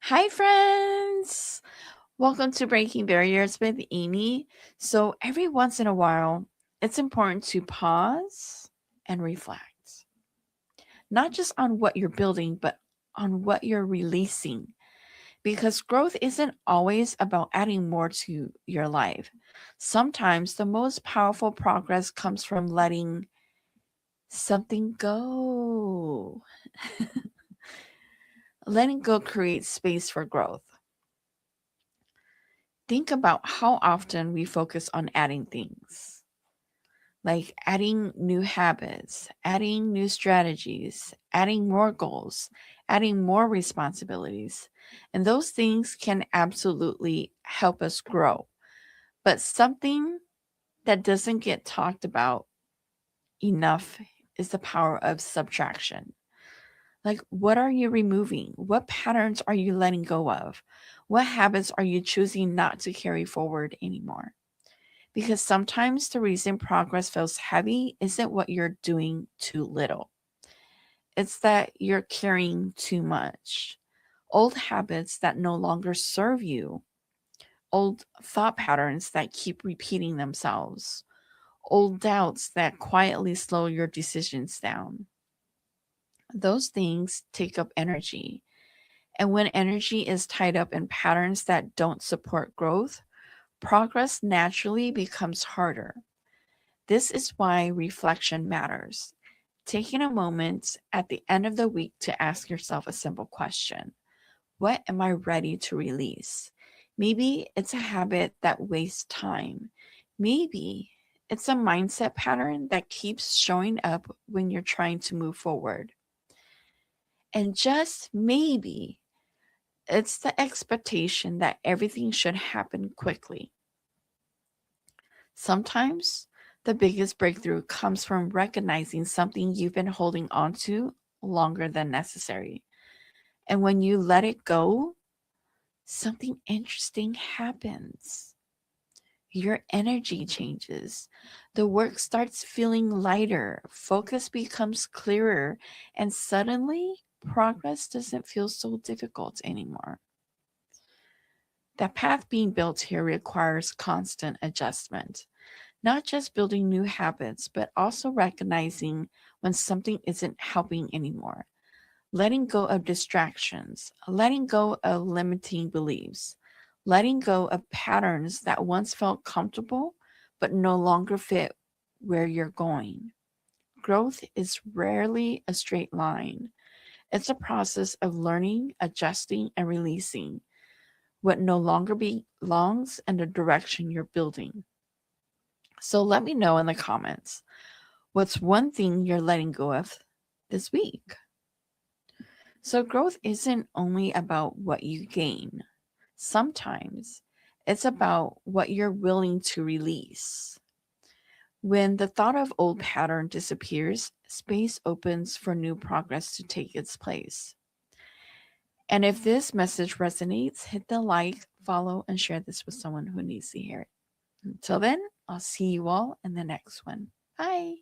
Hi, friends. Welcome to Breaking Barriers with Amy. So, every once in a while, it's important to pause and reflect, not just on what you're building, but on what you're releasing. Because growth isn't always about adding more to your life. Sometimes the most powerful progress comes from letting something go. Letting go creates space for growth. Think about how often we focus on adding things, like adding new habits, adding new strategies, adding more goals, adding more responsibilities. And those things can absolutely help us grow. But something that doesn't get talked about enough is the power of subtraction. Like, what are you removing? What patterns are you letting go of? What habits are you choosing not to carry forward anymore? Because sometimes the reason progress feels heavy isn't what you're doing too little, it's that you're carrying too much. Old habits that no longer serve you, old thought patterns that keep repeating themselves, old doubts that quietly slow your decisions down. Those things take up energy. And when energy is tied up in patterns that don't support growth, progress naturally becomes harder. This is why reflection matters. Taking a moment at the end of the week to ask yourself a simple question: what am I ready to release? Maybe it's a habit that wastes time. Maybe it's a mindset pattern that keeps showing up when you're trying to move forward. And just maybe it's the expectation that everything should happen quickly. Sometimes the biggest breakthrough comes from recognizing something you've been holding on to longer than necessary. And when you let it go, something interesting happens. Your energy changes. The work starts feeling lighter, focus becomes clearer, and suddenly progress doesn't feel so difficult anymore. The path being built here requires constant adjustment. Not just building new habits, but also recognizing when something isn't helping anymore. Letting go of distractions, letting go of limiting beliefs, letting go of patterns that once felt comfortable but no longer fit where you're going. Growth is rarely a straight line. It's a process of learning, adjusting, and releasing what no longer belongs and the direction you're building. So let me know in the comments, what's one thing you're letting go of this week? So, growth isn't only about what you gain, sometimes it's about what you're willing to release. When the thought of old pattern disappears, space opens for new progress to take its place. And if this message resonates, hit the like, follow, and share this with someone who needs to hear it. Until then, I'll see you all in the next one. Bye.